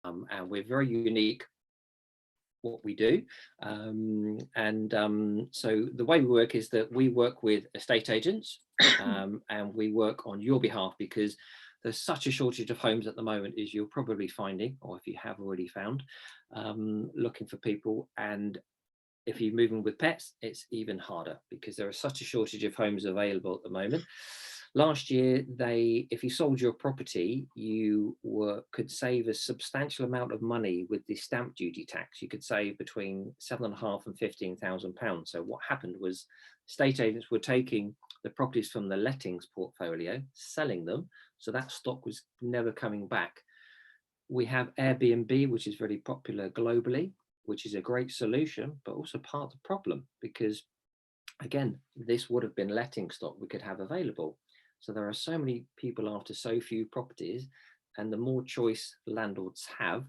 and we're very unique what we do. So the way we work is that we work with estate agents, and we work on your behalf, because there's such a shortage of homes at the moment, as you're probably finding, or if you have already found, looking for people. And if you're moving with pets, it's even harder, because there is such a shortage of homes available at the moment. Last year, if you sold your property, you could save a substantial amount of money with the stamp duty tax. You could save between £7,500 and £15,000. So what happened was, estate agents were taking the properties from the lettings portfolio, selling them, so that stock was never coming back. We have Airbnb, which is very popular globally, which is a great solution, but also part of the problem, because again, this would have been letting stock we could have available. So there are so many people after so few properties, and the more choice landlords have,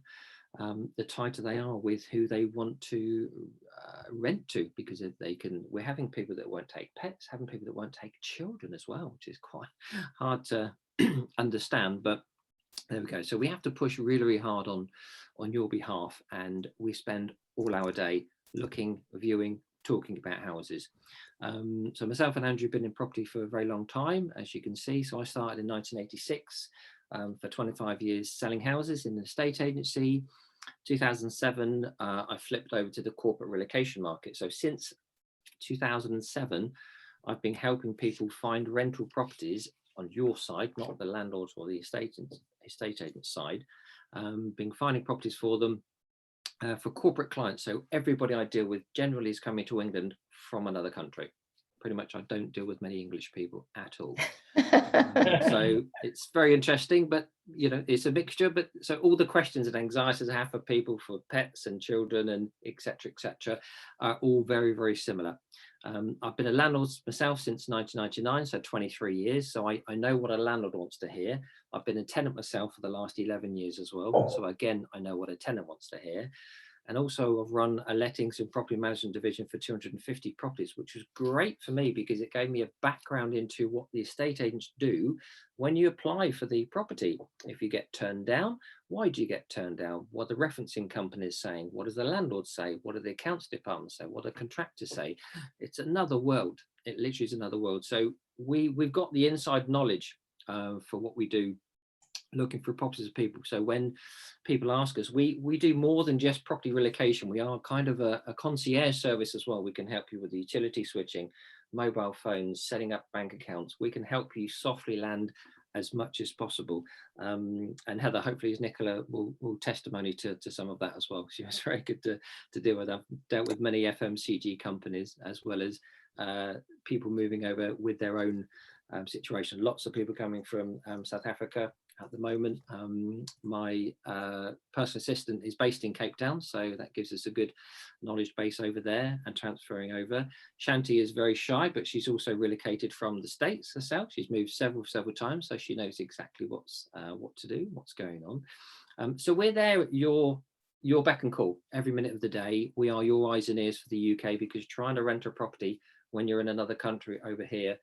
the tighter they are with who they want to rent to, because if we're having people that won't take pets, having people that won't take children as well, which is quite hard to understand, but there we go. So we have to push really, really hard on your behalf, and we spend all our day looking, viewing, talking about houses. So myself and Andrew have been in property for a very long time, as you can see. So I started in 1986, for 25 years selling houses in an estate agency. 2007, I flipped over to the corporate relocation market. So since 2007, I've been helping people find rental properties on your side, not the landlords or the estate agent side, been finding properties for them, for corporate clients. So everybody I deal with generally is coming to England from another country. Pretty much I don't deal with many English people at all. So it's very interesting, but it's a mixture. But so all the questions and anxieties I have for people, for pets and children and etc., are all very, very similar. I've been a landlord myself since 1999, so 23 years. So I know what a landlord wants to hear. I've been a tenant myself for the last 11 years as well. So again, I know what a tenant wants to hear. And also I've run a lettings and property management division for 250 properties, which was great for me, because it gave me a background into what the estate agents do when you apply for the property. If you get turned down, why do you get turned down? What are the referencing companies saying? What does the landlord say? What do the accounts department say? What do contractors say? It's another world. It literally is another world. So we've got the inside knowledge for what we do, looking for properties of people. So when people ask us, we do more than just property relocation. We are kind of a concierge service as well. We can help you with the utility switching, mobile phones, setting up bank accounts. We can help you softly land as much as possible. And Heather, hopefully, as Nicola will testimony to some of that as well. She was very good to deal with. I've dealt with many FMCG companies, as well as people moving over with their own situation. Lots of people coming from South Africa at the moment. My personal assistant is based in Cape Town, so that gives us a good knowledge base over there and transferring over. Shanti is very shy, but she's also relocated from the States herself. She's moved several times, so she knows exactly what to do, what's going on. So we're there at your beck and call every minute of the day. We are your eyes and ears for the UK, because trying to rent a property when you're in another country over here,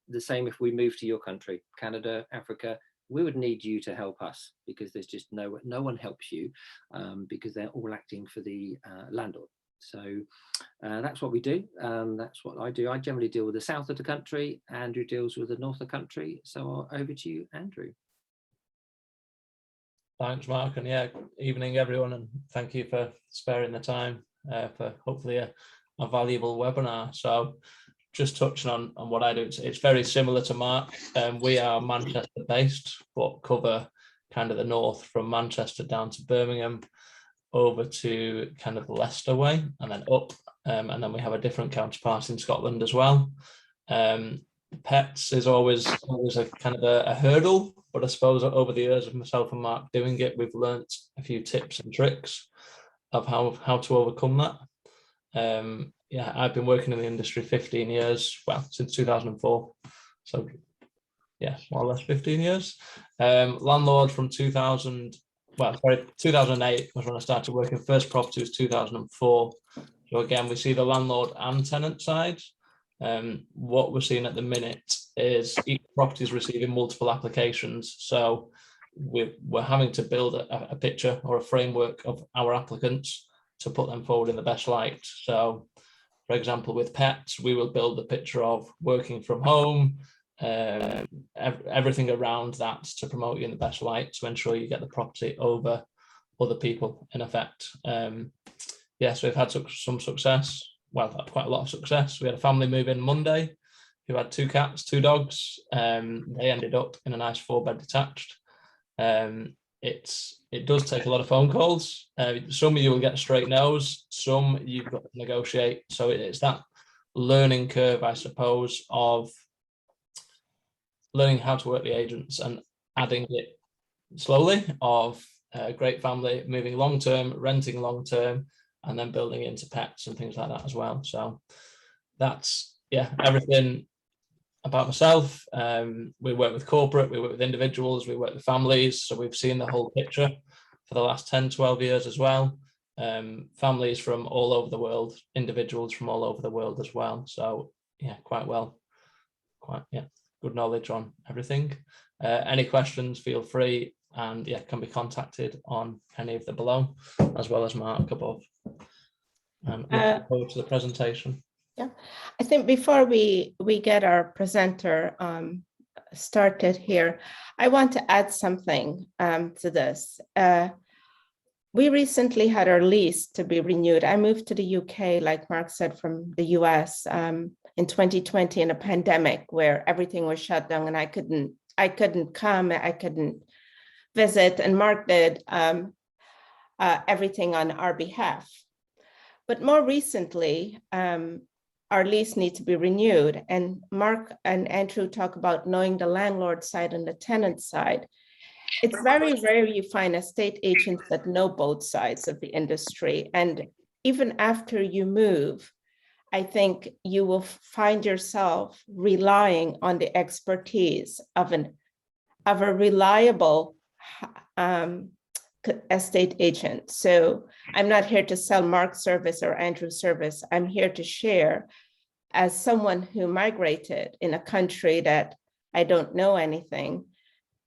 the same if we move to your country, Canada, Africa, we would need you to help us, because there's just no one helps you, because they're all acting for the landlord. So that's what we do. That's what I do. I generally deal with the south of the country. Andrew deals with the north of the country. So over to you, Andrew. Thanks, Mark, and yeah, evening everyone, and thank you for sparing the time for hopefully a valuable webinar. So just touching on what I do, it's very similar to Mark. We are Manchester based, but cover kind of the north, from Manchester down to Birmingham, over to kind of Leicester way, and then up, and then we have a different counterpart in Scotland as well. Pets is always a kind of a hurdle, but I suppose over the years of myself and Mark doing it, we've learnt a few tips and tricks of how to overcome that. Yeah, I've been working in the industry 15 years, well, since 2004. So yeah, more or less 15 years. Landlord from 2008 was when I started working. First property was 2004. So again, we see the landlord and tenant side. What we're seeing at the minute is each property is receiving multiple applications. So we're having to build a picture or a framework of our applicants to put them forward in the best light. So, for example, with pets, we will build the picture of working from home, everything around that to promote you in the best light to ensure you get the property over other people, in effect. Yes, we've had some success. Well, quite a lot of success. We had a family move in Monday who had 2 cats, 2 dogs. They ended up in a nice 4-bed detached. It does take a lot of phone calls. Some of you will get straight no's, some you've got to negotiate. So it's that learning curve, I suppose, of learning how to work the agents and adding it slowly of a great family moving long term, renting long term, and then building into pets and things like that as well. So that's, yeah, everything about myself. We work with corporate, we work with individuals, we work with families. So we've seen the whole picture for the last 10, 12 years as well. Families from all over the world, individuals from all over the world as well. So yeah, good knowledge on everything. Any questions, feel free, and yeah, can be contacted on any of the below, as well as Mark above. Looking forward to the presentation. Yeah, I think before we get our presenter started here, I want to add something to this. We recently had our lease to be renewed. I moved to the UK, like Mark said, from the US in 2020 in a pandemic where everything was shut down and I couldn't come, I couldn't visit, and Mark did everything on our behalf. But more recently, our lease needs to be renewed. And Mark and Andrew talk about knowing the landlord side and the tenant side. It's very rare you find estate agents that know both sides of the industry. And even after you move, I think you will find yourself relying on the expertise of a reliable estate agent. So I'm not here to sell Mark's service or Andrew's service. I'm here to share, as someone who migrated in a country that I don't know anything,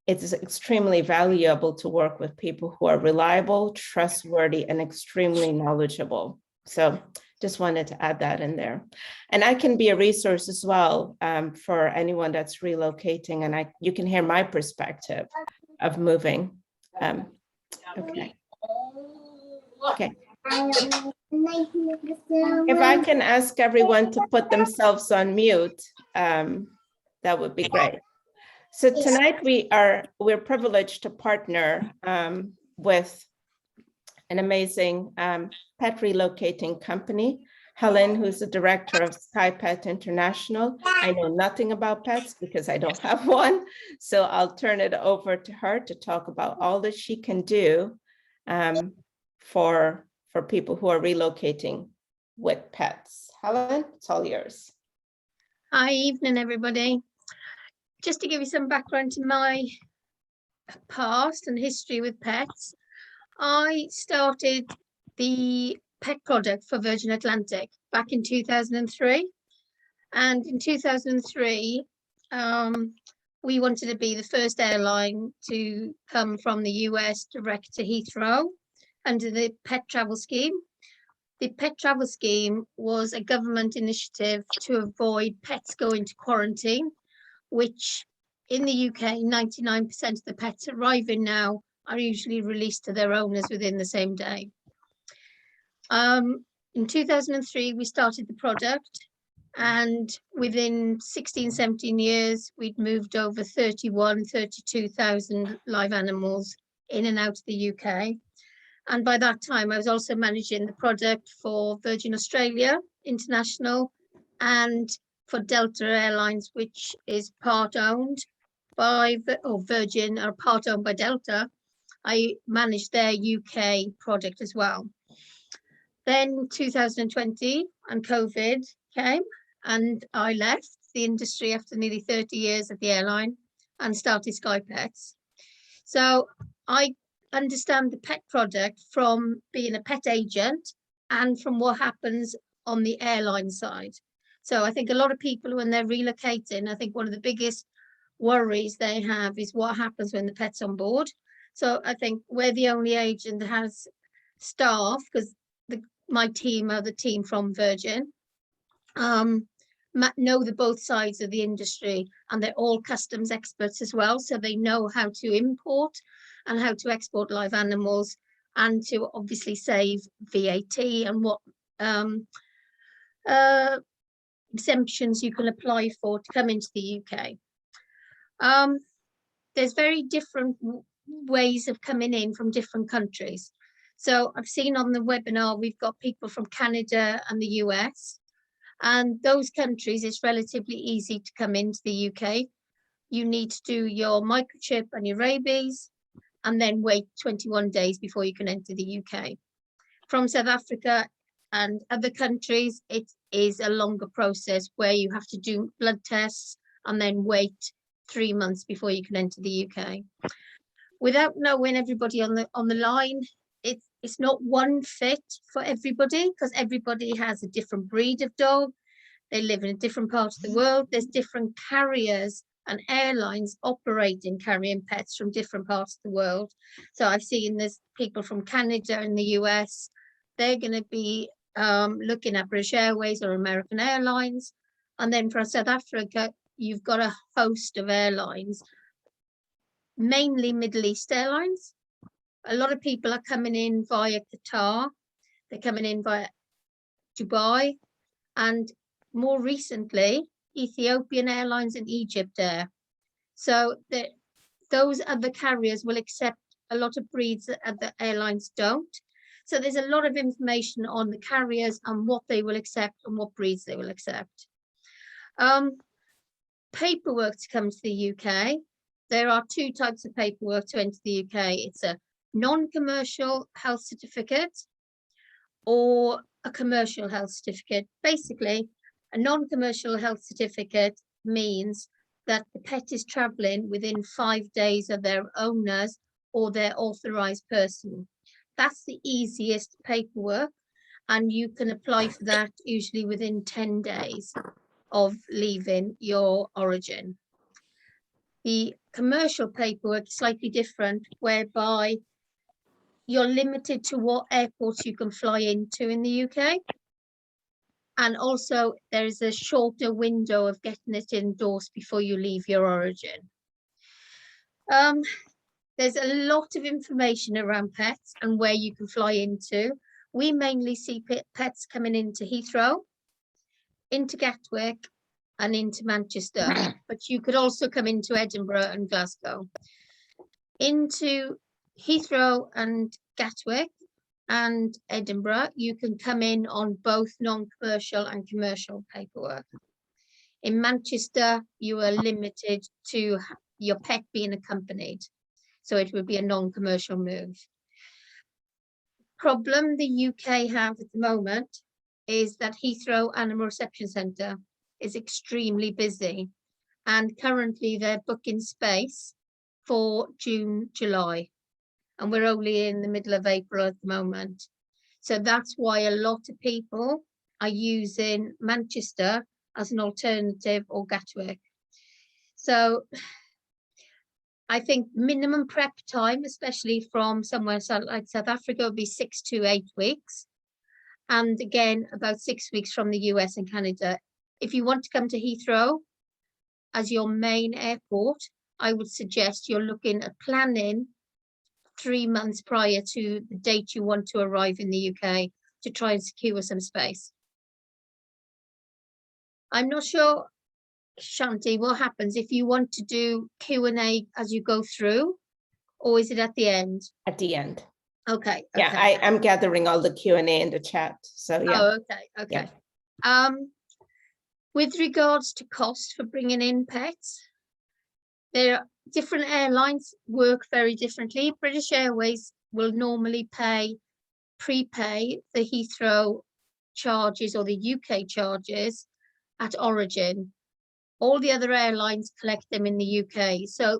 it is extremely valuable to work with people who are reliable, trustworthy, and extremely knowledgeable. So just wanted to add that in there. And I can be a resource as well for anyone that's relocating, and you can hear my perspective of moving. Okay. If I can ask everyone to put themselves on mute, that would be great. So tonight we're privileged to partner with an amazing pet relocating company, Helen, who's the director of Sky Pet International. I know nothing about pets because I don't have one, so I'll turn it over to her to talk about all that she can do for people who are relocating with pets. Helen, it's all yours. Hi, evening everybody. Just to give you some background to my past and history with pets, I started the pet product for Virgin Atlantic back in 2003. And in 2003, we wanted to be the first airline to come from the US direct to Heathrow under the pet travel scheme. The pet travel scheme was a government initiative to avoid pets going to quarantine, which in the UK, 99% of the pets arriving now are usually released to their owners within the same day. In 2003, we started the product, and within 16, 17 years, we'd moved over 32,000 live animals in and out of the UK. And by that time, I was also managing the product for Virgin Australia International and for Delta Airlines, which is part owned by, or Virgin are part owned by Delta. I managed their UK product as well. Then 2020 and COVID came, and I left the industry after nearly 30 years at the airline and started Sky Pets. So I understand the pet product from being a pet agent and from what happens on the airline side. So I think a lot of people, when they're relocating, I think one of the biggest worries they have is what happens when the pet's on board. So I think we're the only agent that has staff, because my team are the team from Virgin, know the both sides of the industry, and they're all customs experts as well. So they know how to import and how to export live animals, and to obviously save VAT and what exemptions you can apply for to come into the UK. There's very different ways of coming in from different countries. So I've seen on the webinar, we've got people from Canada and the US, and those countries, it's relatively easy to come into the UK. You need to do your microchip and your rabies, and then wait 21 days before you can enter the UK. From South Africa and other countries, it is a longer process where you have to do blood tests and then wait 3 months before you can enter the UK. Without knowing everybody on the line, it's not one fit for everybody, because everybody has a different breed of dog. They live in a different part of the world. There's different carriers and airlines operating carrying pets from different parts of the world. So I've seen there's people from Canada and the US. They're going to be looking at British Airways or American Airlines. And then for South Africa, you've got a host of airlines, mainly Middle East airlines. A lot of people are coming in via Qatar. They're coming in via Dubai, and more recently, Ethiopian Airlines and Egypt Air. So those other carriers will accept a lot of breeds that other airlines don't. So there's a lot of information on the carriers and what they will accept and what breeds they will accept. Paperwork to come to the UK. There are two types of paperwork to enter the UK. It's a non-commercial health certificate or a commercial health certificate. Basically, a non-commercial health certificate means that the pet is traveling within 5 days of their owners or their authorized person. That's the easiest paperwork, and you can apply for that usually within 10 days of leaving your origin. The commercial paperwork is slightly different, whereby you're limited to what airports you can fly into in the UK. And also there is a shorter window of getting it endorsed before you leave your origin. There's a lot of information around pets and where you can fly into. We mainly see pets coming into Heathrow, into Gatwick, and into Manchester, but you could also come into Edinburgh and Glasgow. Into Heathrow and Gatwick and Edinburgh, you can come in on both non-commercial and commercial paperwork. In Manchester, you are limited to your pet being accompanied, so it would be a non-commercial move. Problem the UK have at the moment is that Heathrow Animal Reception Centre is extremely busy, and currently they're booking space for June, July, and we're only in the middle of April at the moment. So that's why a lot of people are using Manchester as an alternative, or Gatwick. So I think minimum prep time, especially from somewhere like South Africa, would be 6 to 8 weeks. And again, about 6 weeks from the US and Canada. If you want to come to Heathrow as your main airport, I would suggest you're looking at planning 3 months prior to the date you want to arrive in the UK to try and secure some space. I'm not sure, Shanti, what happens if you want to do Q&A as you go through, or is it at the end? At the end. Okay. Yeah, I'm gathering all the Q&A in the chat. So yeah. Oh, okay. Yeah. With regards to cost for bringing in pets, there are different airlines work very differently. British Airways will normally prepay the Heathrow charges or the UK charges at origin. All the other airlines collect them in the UK. So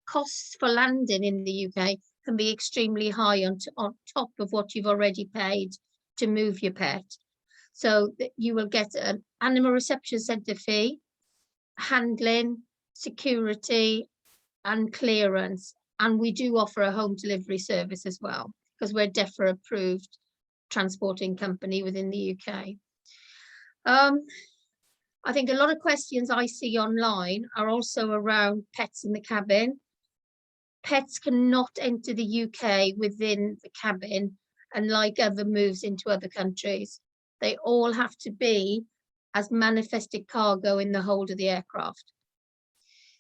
costs for landing in the UK can be extremely high on top of what you've already paid to move your pet. So that you will get an animal reception centre fee, handling, security, and clearance. And we do offer a home delivery service as well, because we're DEFRA approved transporting company within the UK. I think a lot of questions I see online are also around pets in the cabin. Pets cannot enter the UK within the cabin, unlike other moves into other countries. They all have to be as manifested cargo in the hold of the aircraft.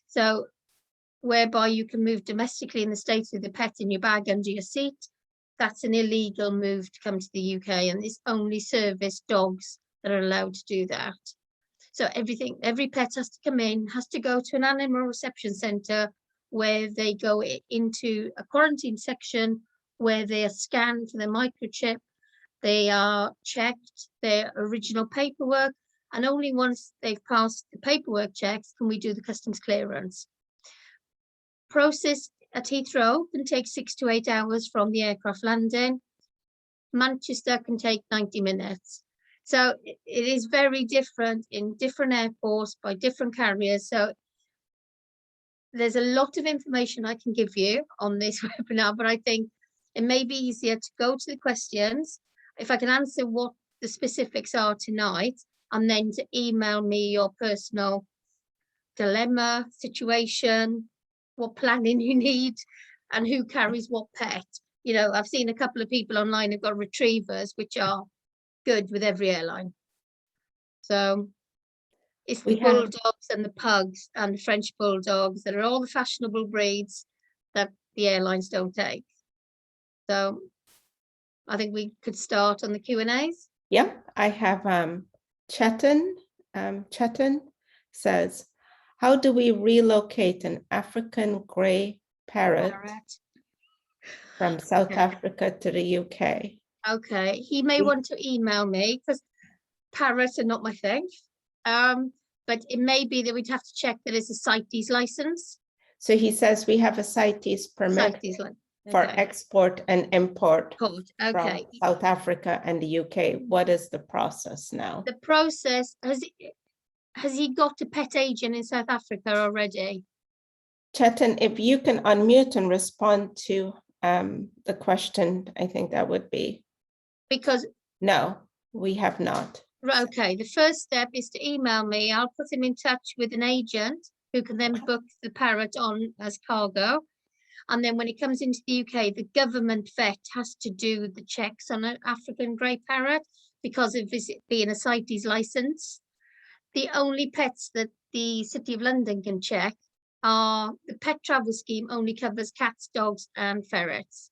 So whereby you can move domestically in the States with the pet in your bag under your seat, that's an illegal move to come to the UK, and it's only service dogs that are allowed to do that. So every pet has to come in, has to go to an animal reception centre where they go into a quarantine section where they are scanned for their microchip, they are checked, their original paperwork, and only once they've passed the paperwork checks can we do the customs clearance. Process at Heathrow can take 6 to 8 hours from the aircraft landing. Manchester can take 90 minutes. So it is very different in different airports by different carriers. So there's a lot of information I can give you on this webinar, but I think it may be easier to go to the questions. If I can answer what the specifics are tonight, and then to email me your personal dilemma, situation, what planning you need, and who carries what pet. You know, I've seen a couple of people online who've got retrievers, which are good with every airline. So it's the bulldogs and the pugs and the French bulldogs that are all the fashionable breeds that the airlines don't take. So I think we could start on the Q&As. Yeah, I have Chetan. Chetan says, how do we relocate an African grey parrot from South Africa to the UK? Okay, he may want to email me because parrots are not my thing. But it may be that we'd have to check that it's a CITES license. So he says we have a CITES permit for export and import from South Africa and the UK. What is the process now? The process, has he got a pet agent in South Africa already? Chetan, if you can unmute and respond to the question, I think that would be. Because no, we have not. Right, okay, the first step is to email me. I'll put him in touch with an agent who can then book the parrot on as cargo. And then when it comes into the UK, the government vet has to do the checks on an African grey parrot because of it being a CITES license. The only pets that the City of London can check are the pet travel scheme only covers cats, dogs and ferrets.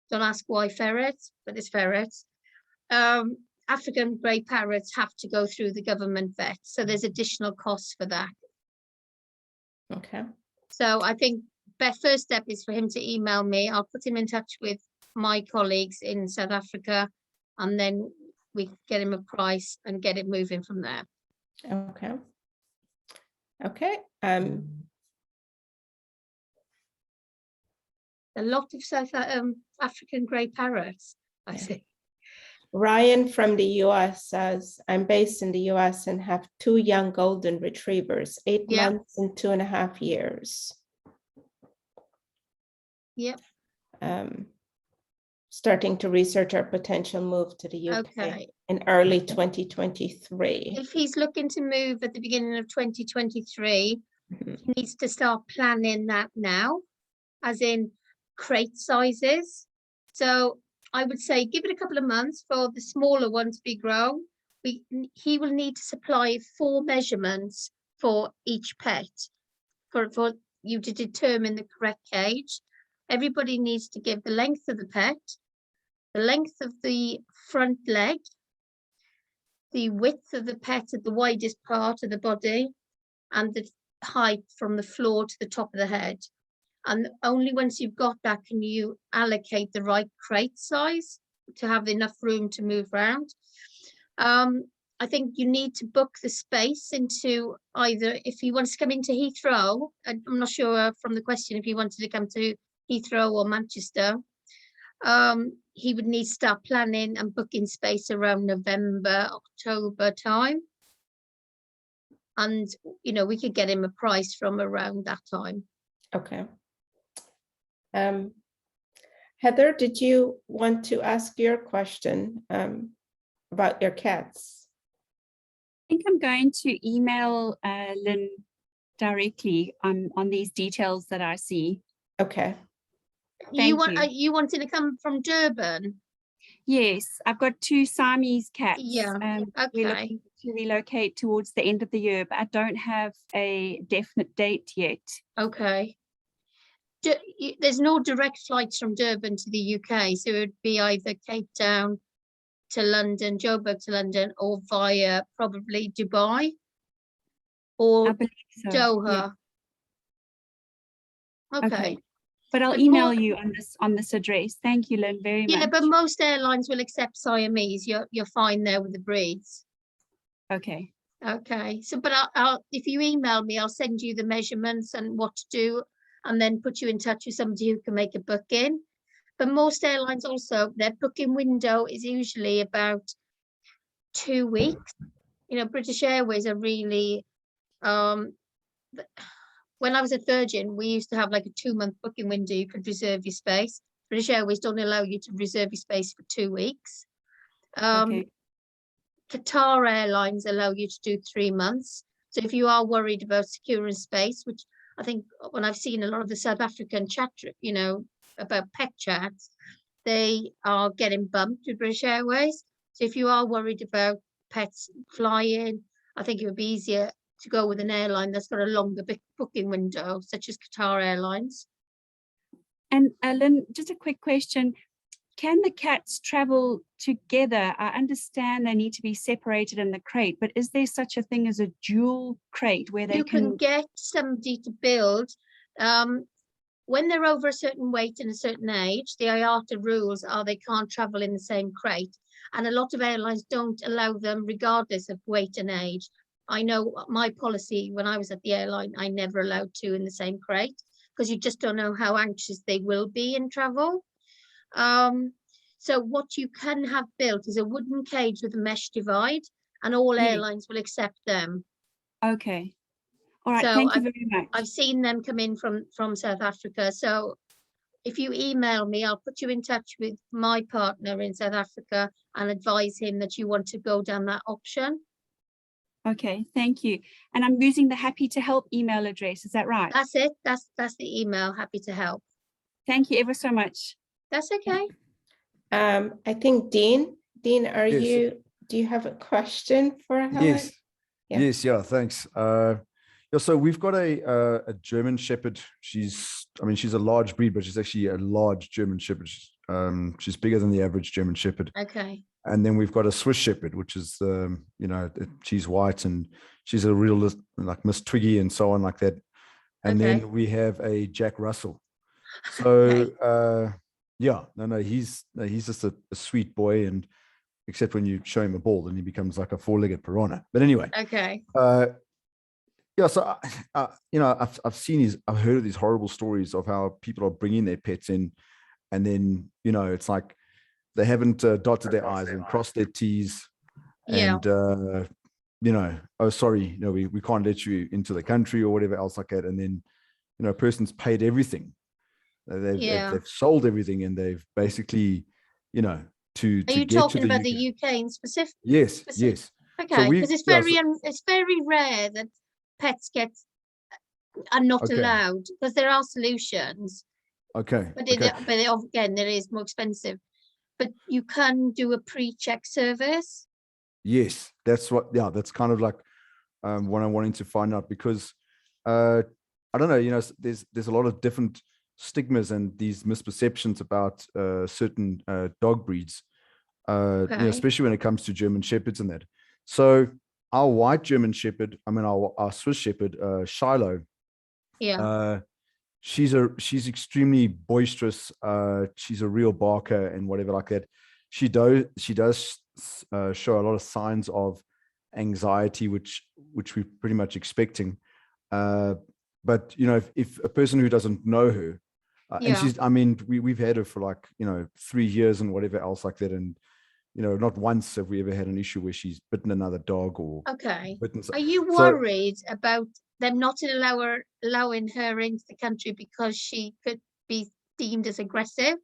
Don't ask why ferrets, but it's ferrets. African grey parrots have to go through the government vet, so there's additional costs for that. Okay. So I think the first step is for him to email me. I'll put him in touch with my colleagues in South Africa, and then we get him a price and get it moving from there. Okay. Okay. A lot of South African grey parrots, I see. Ryan from the US says, I'm based in the US and have 2 young golden retrievers, 8 months and 2.5 years. Yep. Starting to research our potential move to the UK in early 2023. If he's looking to move at the beginning of 2023, he needs to start planning that now, as in crate sizes. So I would say give it a couple of months for the smaller one to be grown. He will need to supply 4 measurements for each pet for you to determine the correct cage. Everybody needs to give the length of the pet, the length of the front leg, the width of the pet at the widest part of the body, and the height from the floor to the top of the head. And only once you've got that can you allocate the right crate size to have enough room to move around. I think you need to book the space into either, if he wants to come into Heathrow, I'm not sure from the question if he wanted to come to Heathrow or Manchester, he would need to start planning and booking space around November, October time. And, you know, we could get him a price from around that time. Okay. Heather, did you want to ask your question about your cats? I think I'm going to email Lynn directly on these details that I see. Okay. You Thank you. you wanted to come from Durban? Yes, I've got 2 Siamese cats. Yeah, We're okay. looking to relocate towards the end of the year, but I don't have a definite date yet. Okay. There's no direct flights from Durban to the UK, so it would be either Cape Town to London, Joburg to London, or via probably Dubai I or believe so. Doha. Yeah. Okay. But I'll But email more- you on this address. Thank you, Lynn, very Yeah, much. but most airlines will accept Siamese. You're fine there with the breeds. Okay. Okay, so but I'll if you email me, I'll send you the measurements and what to do, and then put you in touch with somebody who can make a booking. But most airlines also, their booking window is usually about 2 weeks. You know, British Airways are really when I was at Virgin, we used to have like a 2-month booking window. You could reserve your space. British Airways don't allow you to reserve your space for 2 weeks. Okay. Qatar Airlines allow you to do 3 months. So if you are worried about securing space, which I think when I've seen a lot of the South African chat, you know, about pet chats, they are getting bumped with British Airways. So if you are worried about pets flying, I think it would be easier to go with an airline that's got a longer booking window, such as Qatar Airlines. And Lynn, just a quick question. Can the cats travel together? I understand they need to be separated in the crate, but is there such a thing as a dual crate where they You can get somebody to build, when they're over a certain weight and a certain age, the IATA rules are they can't travel in the same crate. And a lot of airlines don't allow them regardless of weight and age. I know my policy when I was at the airline, I never allowed 2 in the same crate because you just don't know how anxious they will be in travel. So what you can have built is a wooden cage with a mesh divide, and all airlines will accept them. Okay. All right. So Thank you very much. I've seen them come in from South Africa. So if you email me, I'll put you in touch with my partner in South Africa and advise him that you want to go down that option. Okay, thank you. And I'm using the Happy to Help email address. Is that right? That's it. That's the email. Happy to help. Thank you ever so much. That's okay. I think Dean, Yes. do you have a question for Helen? Yes. Yeah. Yes. Yeah. Thanks. Yeah. So we've got a German Shepherd. She's a large breed, but she's actually a large German Shepherd. She's bigger than the average German Shepherd. Okay. And then we've got a Swiss Shepherd, which is she's white and she's a real like Miss Twiggy and so on like that. And Okay. then we have a Jack Russell. So he's just a sweet boy, and except when you show him a ball, then he becomes like a 4-legged piranha. But anyway, Okay. So I've heard of these horrible stories of how people are bringing their pets in, and then it's like they haven't dotted their I's and crossed their T's, Yeah. and oh sorry, we can't let you into the country or whatever else like that, and then a person's paid everything. They've sold everything, and they've basically, to Are you you talking about the UK in specific? Yes, specific? yes. Okay, we- because it's yeah, it's very rare that pets are not Okay. allowed, because there are solutions, Okay. but Okay. again, it is more expensive. But you can do a pre-check service. Yes, that's kind of like what I'm wanting to find out, because I don't know, there's a lot of different stigmas and these misperceptions about certain dog breeds, Okay. especially when it comes to German Shepherds and that. So our white German Shepherd, our Swiss Shepherd, Shiloh, Yeah. she's extremely boisterous. She's a real barker and whatever like that. She does show a lot of signs of anxiety, which we're pretty much expecting. But if a person who doesn't know her, and she's, we've had her for like 3 years and whatever else like that, and not once have we ever had an issue where she's bitten another dog or Okay. bitten. Are you worried about them not allowing her into the country because she could be deemed as aggressive.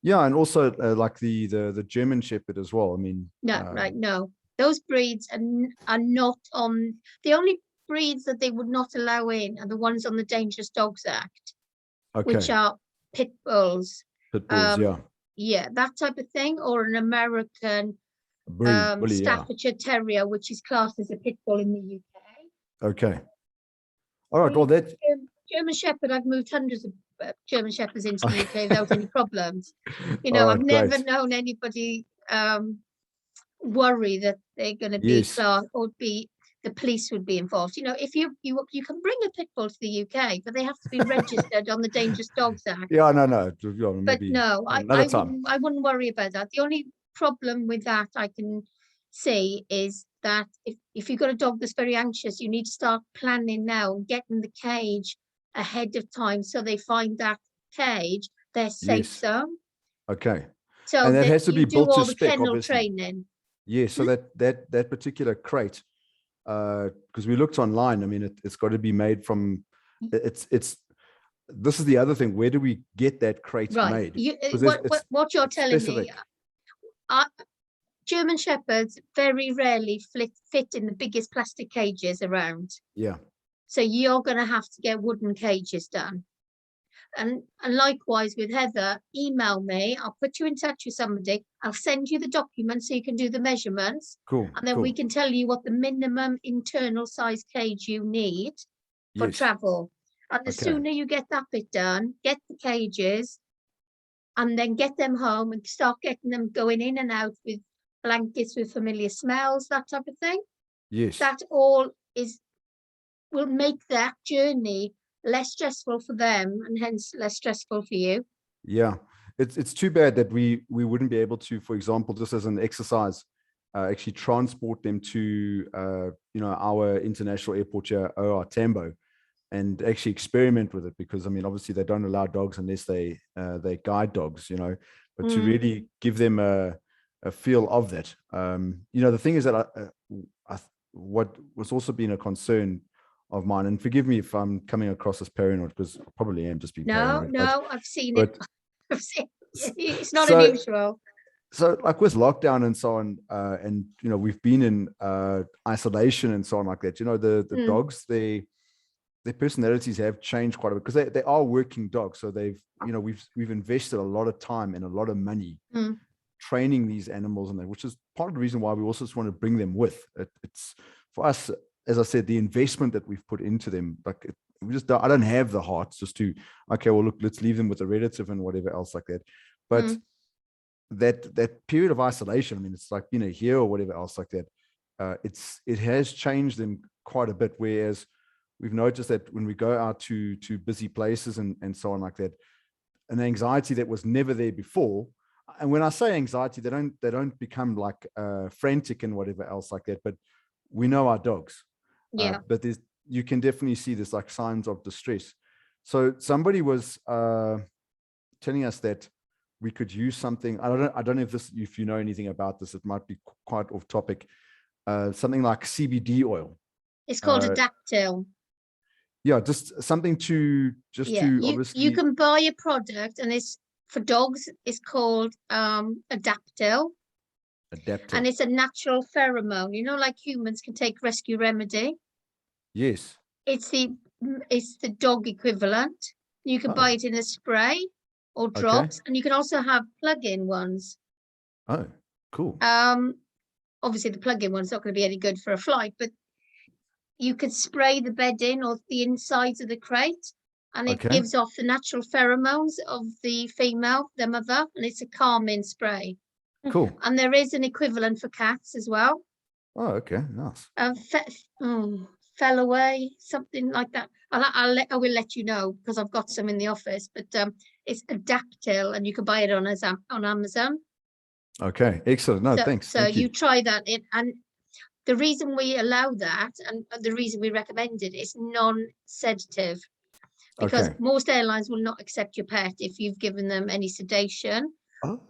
Yeah, and also like the German Shepherd as well. I mean, No, right, no. Those breeds are not on, the only breeds that they would not allow in are the ones on the Dangerous Dogs Act, which okay, are pit bulls. pit bulls, yeah, Yeah, that type of thing, or an American bully, yeah, Staffordshire Terrier, which is classed as a pit bull in the UK. okay. All right, well, that German Shepherd, I've moved hundreds of German Shepherds into the UK without any problems. You all know, right, I've never great. known anybody worry that they're going to be Yes. classed or be the police would be involved. You know, if you can bring a pit bull to the UK, but they have to be registered on the Dangerous Dogs Act. Yeah, no, yeah, But maybe no, another time. I wouldn't worry about that. The only problem with that I can say is that if you've got a dog that's very anxious, you need to start planning now and getting the cage ahead of time so they find that cage their safe Yes. zone. Okay. So And that that has to you be do built to all the spec, kennel obviously. training. Yeah, so that particular crate, because we looked online, I mean, it's got to be made from, it's this is the other thing. Where do we get that crate Right. made? 'Cause What you're it's telling specific. me, German Shepherds very rarely fit in the biggest plastic cages around. Yeah. So you're going to have to get wooden cages done. And likewise with Heather, email me. I'll put you in touch with somebody. I'll send you the documents so you can do the measurements. Cool. And then cool. we can tell you what the minimum internal size cage you need for Yes. travel. And the Okay. sooner you get that bit done, get the cages, and then get them home and start getting them going in and out with blankets with familiar smells, that type of thing. Yes. That all will make that journey less stressful for them and hence less stressful for you. Yeah. It's too bad that we wouldn't be able to, for example, just as an exercise, actually transport them to our international airport here, OR Tambo, and actually experiment with it, because I mean, obviously they don't allow dogs unless they guide dogs, but to really give them a feel of that. The thing is that what was also been a concern of mine, and forgive me if I'm coming across as paranoid, because I probably am just being paranoid. No, I've seen it. I've seen it's not so, unusual. So like with lockdown and so on, and we've been in isolation and so on like that, the dogs, their personalities have changed quite a bit, because they are working dogs. So they've, we've invested a lot of time and a lot of money training these animals, and that, which is part of the reason why we also just want to bring them with. It's for us, as I said, the investment that we've put into them, like I don't have the heart just to, okay, well, look, let's leave them with a relative and whatever else like that. But that period of isolation, I mean, it's like being a year or whatever else like that. It has changed them quite a bit. Whereas we've noticed that when we go out to busy places and so on like that, an anxiety that was never there before. And when I say anxiety, they don't become like frantic and whatever else like that. But we know our dogs. Yeah. But you can definitely see there's like signs of distress. So somebody was telling us that we could use something. I don't know if you know anything about this. It might be quite off topic. Something like CBD oil. It's called a dactyl. Yeah, just something to obviously. You can buy a product, and it's for dogs. It's called a dactyl. And it's a natural pheromone. Like humans can take Rescue Remedy. Yes. It's the dog equivalent. You can buy it in a spray or drops, and you can also have plug-in ones. Oh, cool. Obviously the plug-in one's not going to be any good for a flight, but you could spray the bedding or the insides of the crate, and it gives off the natural pheromones of the female, the mother, and it's a calming spray. Cool. And there is an equivalent for cats as well. Oh, okay, nice. Fell away, something like that. I will let you know, because I've got some in the office. But it's a dactyl, and you can buy it on Amazon. Okay, excellent. No, thanks. So you try that. And the reason we allow that, and the reason we recommend it, is non-sedative, because most airlines will not accept your pet if you've given them any sedation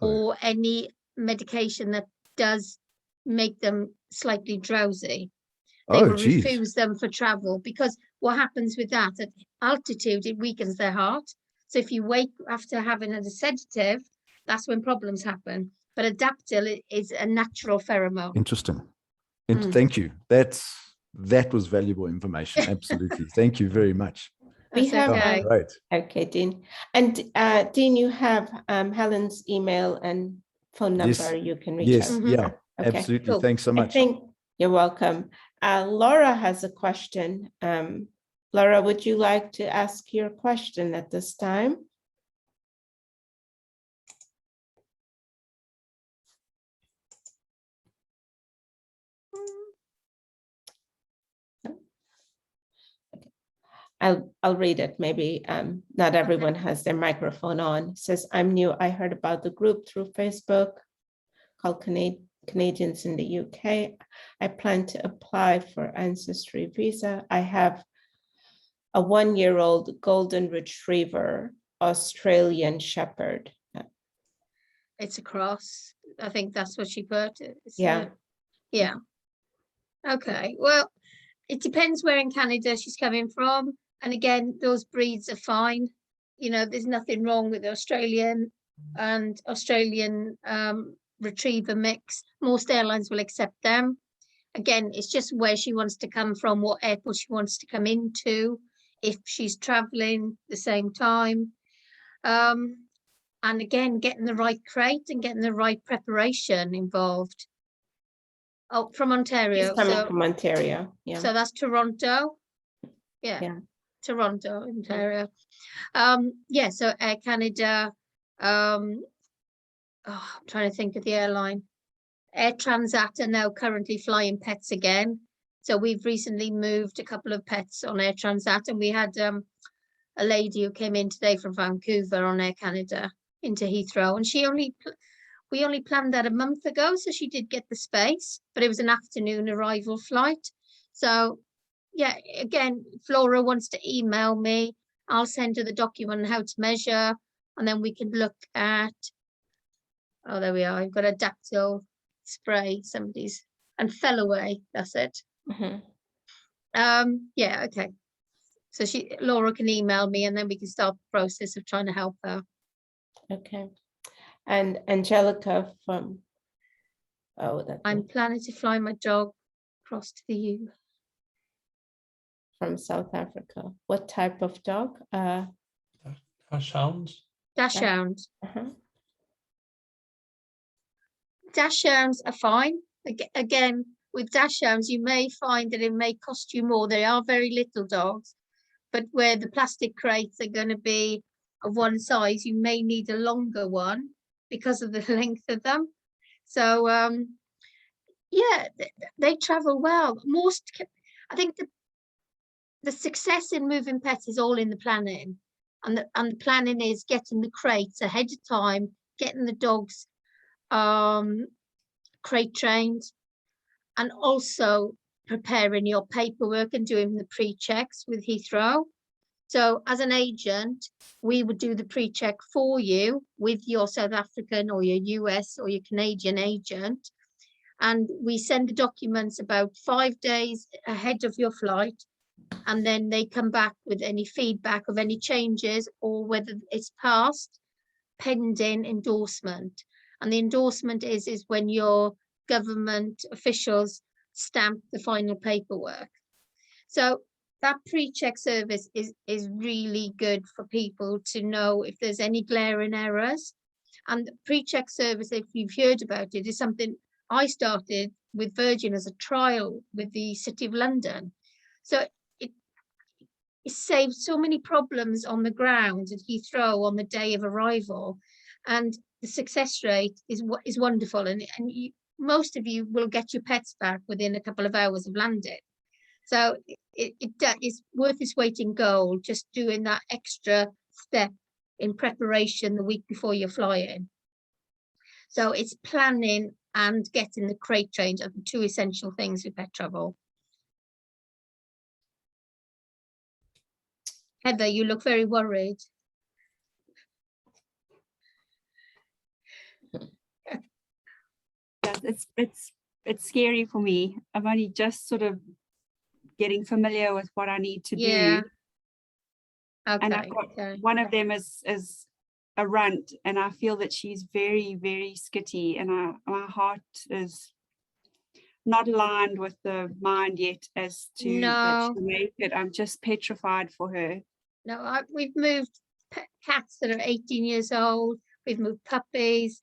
or any medication that does make them slightly drowsy. They will refuse them for travel, because what happens with that, at altitude, it weakens their heart. So if you wake after having a sedative, that's when problems happen. But a dactyl is a natural pheromone. Interesting. Mm. Thank you. That was valuable information. Absolutely. Thank you very much. We That's have, okay. Right. Okay, Dean. And Dean, you have Helen's email and phone number. Yes. You can reach Yes. out. Mhm. Yeah. Okay, Absolutely. cool. Thanks so I much. think you're welcome. Laura has a question. Laura, would you like to ask your question at this time? I'll read it. Maybe not everyone has their microphone on. It says, I'm new. I heard about the group through Facebook called Canadians in the UK. I plan to apply for ancestry visa. I have a 1-year-old golden retriever, Australian Shepherd. It's a cross. I think that's what she put. Yeah. Yeah. Okay. Well, it depends where in Canada she's coming from. And again, those breeds are fine. You know, there's nothing wrong with the Australian and Australian retriever mix. Most airlines will accept them. Again, it's just where she wants to come from, what airport she wants to come into, if she's traveling the same time. And again, getting the right crate and getting the right preparation involved. Oh, from Ontario. She's coming from Ontario. Yeah. So that's Toronto. Yeah. Yeah. Toronto, Ontario. Yeah, so Air Canada. I'm trying to think of the airline. Air Transat are now currently flying pets again. So we've recently moved a couple of pets on Air Transat, and we had a lady who came in today from Vancouver on Air Canada into Heathrow, and we only planned that a month ago, so she did get the space, but it was an afternoon arrival flight. So yeah, again, Flora wants to email me. I'll send her the document on how to measure, and then we can look at, oh, there we are. I've got a dactyl spray, somebody's, and fell away. That's it. Mhm. Yeah, okay. So Laura can email me, and then we can start the process of trying to help her. Okay. And Angelica from, I'm planning to fly my dog across to the U. from South Africa. What type of dog? Sounds. Dachshunds. Uh-huh. Dachshunds are fine. Again, with dachshunds, you may find that it may cost you more. They are very little dogs, but where the plastic crates are going to be of one size, you may need a longer one because of the length of them. So yeah, they travel well. I think the success in moving pets is all in the planning, and the planning is getting the crates ahead of time, getting the dogs crate trained, and also preparing your paperwork and doing the pre-checks with Heathrow. So as an agent, we would do the pre-check for you with your South African or your US or your Canadian agent. And we send the documents about 5 days ahead of your flight. And then they come back with any feedback of any changes or whether it's passed, pending endorsement. And the endorsement is when your government officials stamp the final paperwork. So that pre-check service is really good for people to know if there's any glaring errors. And the pre-check service, if you've heard about it, is something I started with Virgin as a trial with the City of London. So it saved so many problems on the ground at Heathrow on the day of arrival. And the success rate is wonderful. And most of you will get your pets back within a couple of hours of landing. So it is worth its weight in gold, just doing that extra step in preparation the week before you're flying. So it's planning and getting the crate trained are the two essential things with pet travel. Heather, you look very worried. It's scary for me. I'm only just sort of getting familiar with what I need to Yeah. do. and I've Okay, got okay. one of them is a runt, and I feel that she's very, very skitty, and my heart is not aligned with the mind yet as to that No. she'll make it. I'm just petrified for her. No, we've moved cats that are 18 years old. We've moved puppies.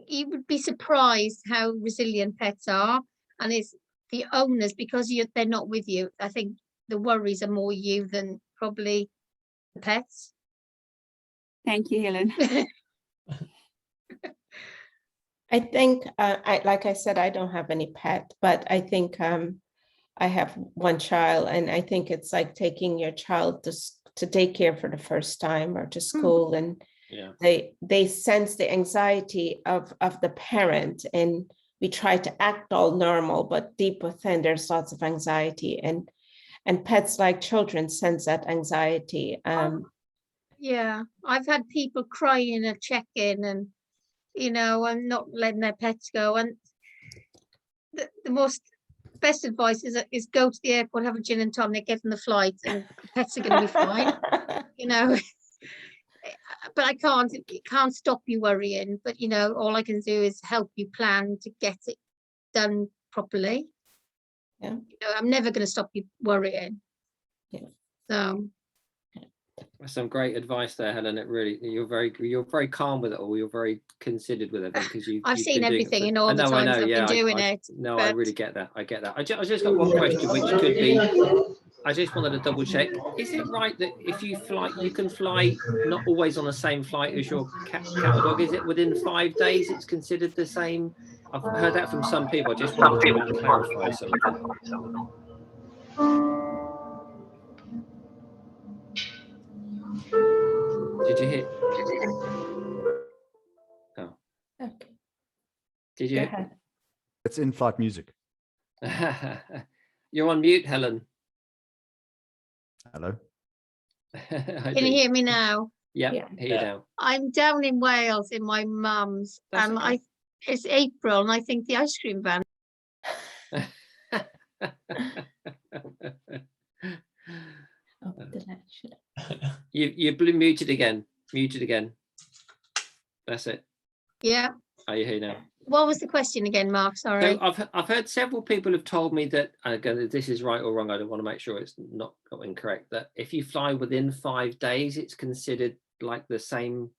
You would be surprised how resilient pets are, and it's the owners, because they're not with you. I think the worries are more you than probably the pets. Thank you, Helen. I think, like I said, I don't have any pet, but I think I have one child, and I think it's like taking your child to daycare for the first time or to school, and Yeah. they sense the anxiety of the parent, and we try to act all normal, but deep within there's lots of anxiety, and pets, like children, sense that anxiety. Yeah, I've had people crying at check-in, and I'm not letting their pets go. And the best advice is go to the airport, have a gin and tonic, get on the flight, and the pets are going to be fine. But it can't stop you worrying. But all I can do is help you plan to get it done properly. Yeah. I'm never going to stop you worrying. Yeah. So. Some great advice there, Helen. It really, you're very calm with it all. You're very considered with everything, because you've seen been doing everything it in all the times I've been doing it. No, I really get that. I get that. I just got one question, which could be, I just wanted to double check. Is it right that if you fly, you can fly not always on the same flight as your cat or dog? Is it within 5 days it's considered the same? I've heard that from some people. I just wanted to clarify something. Did you hear? Oh. Okay. Did Go you? ahead. It's in-flight music. You're on mute, Helen. Hello. Can you hear me now? Yep, Yeah. hear you now. I'm down in Wales in my mum's, That's and okay. it's April, and I think the ice cream van. Oh, should You're muted again. Muted again. That's it. Yeah. Are you here now? What was the question again, Mark? Sorry. So I've heard several people have told me that, again, this is right or wrong, I don't want to make sure it's not incorrect, that if you fly within 5 days, it's considered like the same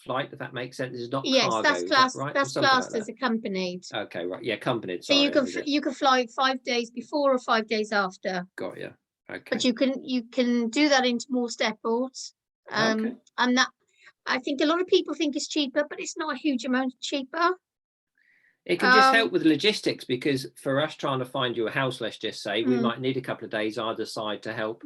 flight, if that makes sense. It's not Yes, cargo, that's is classed. that right? That's classed as accompanied. Okay, right. Yeah, accompanied. So Sorry, you can fly 5 days before or 5 days after. got you. Okay. But you can do that into most airports. Okay. And that, I think a lot of people think it's cheaper, but it's not a huge amount cheaper. It can just help with logistics, because for us trying to find you a house, let's just say, we might need a couple of days either side to help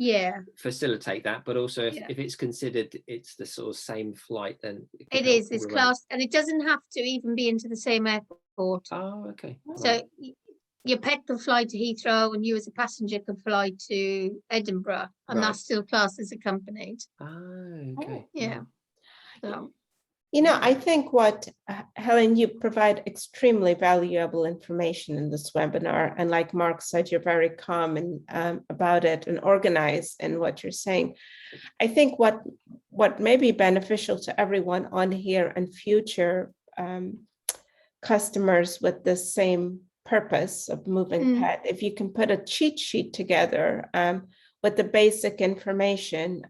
facilitate that. But also if it's considered it's the sort of same flight, then it is. It's classed, and it doesn't have to even be into the same airport. Oh, okay. So your pet can fly to Heathrow, and you as a passenger can fly to Edinburgh, and that's still classed as accompanied. Oh, okay. Yeah. So. I think what, Helen, you provide extremely valuable information in this webinar. And like Mark said, you're very calm and about it and organized in what you're saying. I think what may be beneficial to everyone on here and future customers with the same purpose of moving pet, if you can put a cheat sheet together with the basic information,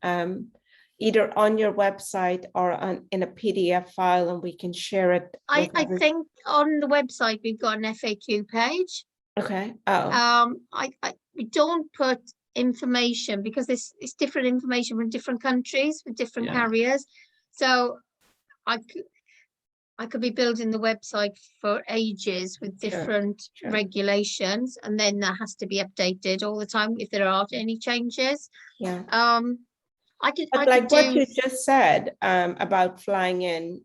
either on your website or in a PDF file, and we can share it. I think on the website we've got an FAQ page. Okay. We don't put information because it's different information from different countries with different carriers. So I could be building the website for ages with different regulations, and then that has to be updated all the time if there are any changes. Yeah. Like what you just said about flying in,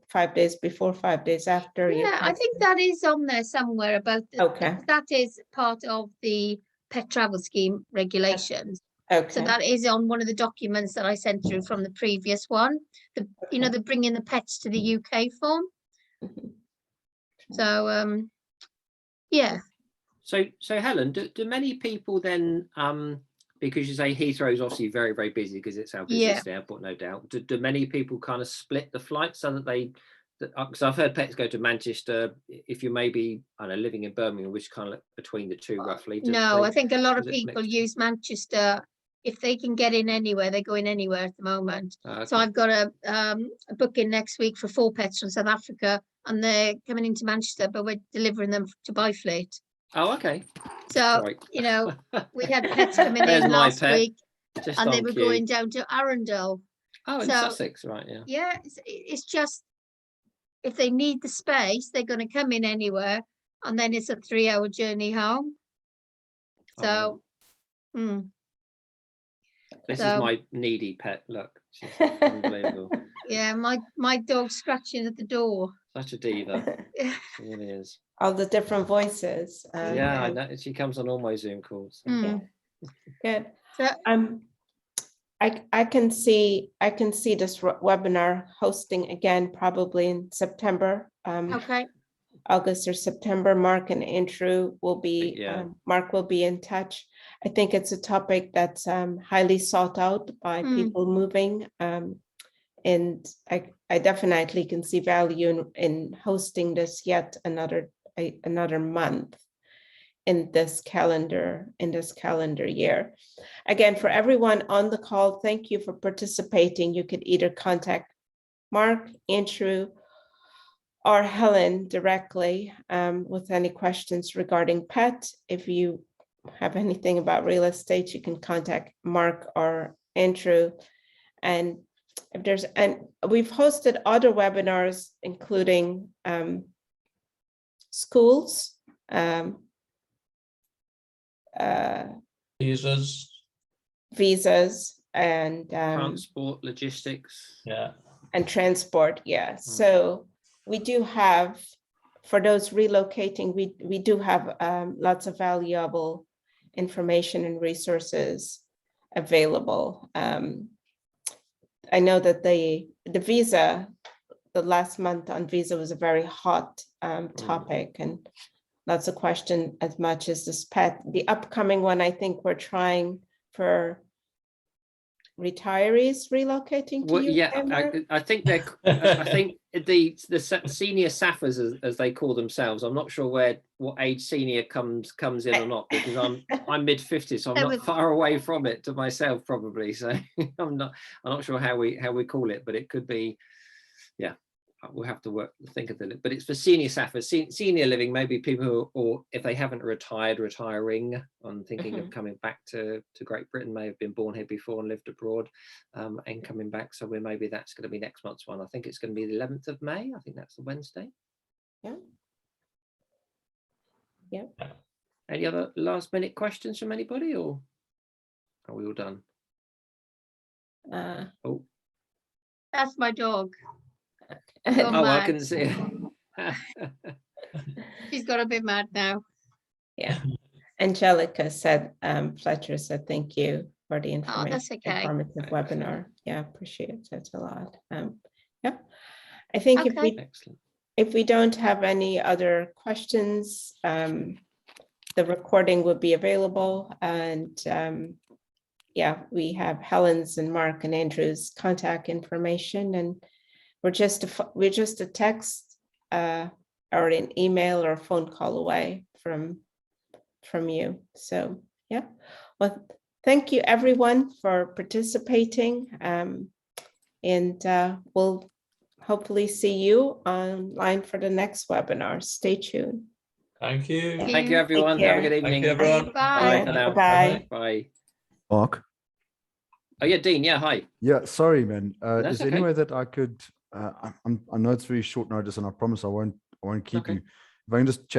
5 days before, 5 days after. Yeah, I think that is on there somewhere about that is part of the pet travel scheme regulations. Okay. So that is on one of the documents that I sent through from the previous one. The bringing the pets to the UK form. So yeah. So Helen, do many people then because you say Heathrow is obviously very, very busy because it's our busiest airport, no doubt. Do many people kind of split the flight so that they, because I've heard pets go to Manchester if you maybe, I don't know, living in Birmingham, which kind of between the two roughly. No, I think a lot of is it people mixed? use Manchester. If they can get in anywhere, they're going anywhere at the moment. Okay. So I've got a booking next week for 4 pets from South Africa, and they're coming into Manchester, but we're delivering them to Byfleet. Oh, okay. So, Right. you know, we had pets coming There's in my last pet, week, just and they on were cue. going down to Arundel. Oh, in So, Sussex, right? Yeah. Yeah, it's just, if they need the space, they're going to come in anywhere, and then it's a 3-hour journey home. So, This is So- my needy pet. Look, she's unbelievable. yeah, my dog's scratching at the door. Such a diva. She really is. All the different voices. Yeah, I know. She comes on all my Zoom calls. Good. So, I can see this webinar hosting again probably in September. okay, August or September. Mark and Andrew will be, Yeah. Mark will be in touch. I think it's a topic that's highly sought out by people moving. And I definitely can see value in hosting this yet another month in this calendar year. Again, for everyone on the call, thank you for participating. You could either contact Mark, Andrew, or Helen directly with any questions regarding pet. If you have anything about real estate, you can contact Mark or Andrew. And if there's, and we've hosted other webinars, including schools, visas, and Transport, logistics. Yeah. and transport. Yeah. So we do have, for those relocating, we do have lots of valuable information and resources available. I know that the visa, the last month on visa was a very hot topic, and lots of question as much as this pet. The upcoming one, I think we're trying for retirees relocating to Well, UK. yeah, Mark? I think they're. I think the senior SAFAs, as they call themselves. I'm not sure what age senior comes in or not, because I'm mid-50s, so I'm not far away from it to myself probably. So I'm not sure how we call it, but it could be. Yeah, we'll have to think of it. But it's for senior SAFAs, senior living. Maybe people who, or if they haven't retiring, on thinking of coming back to Great Britain, may have been born here before and lived abroad, and coming back. So maybe that's going to be next month's one. I think it's going to be the 11th of May. I think that's the Wednesday. Yeah. Yeah. Any other last minute questions from anybody, or are we all done? Oh, that's my dog. oh, I couldn't see it. She's got a bit mad now. Yeah. Angelica said, Fletcher said, thank you for the that's okay. informative webinar. Yeah, appreciate it a lot. Yeah, I think if we don't have any other questions, the recording will be available, and yeah, we have Helen's and Mark and Andrew's contact information, and we're just a text or an email or a phone call away from you. So yeah, well, thank you everyone for participating, and we'll hopefully see you online for the next webinar. Stay tuned. Thank you. Thank you, everyone. Have a good evening. Thank you, everyone. Bye. Bye for now. Bye. Bye. Mark. Oh yeah, Dean. Yeah, hi. Yeah, sorry, man. That's Is there any way that I could? I know it's very short notice, and I promise I won't keep you. If I can just chat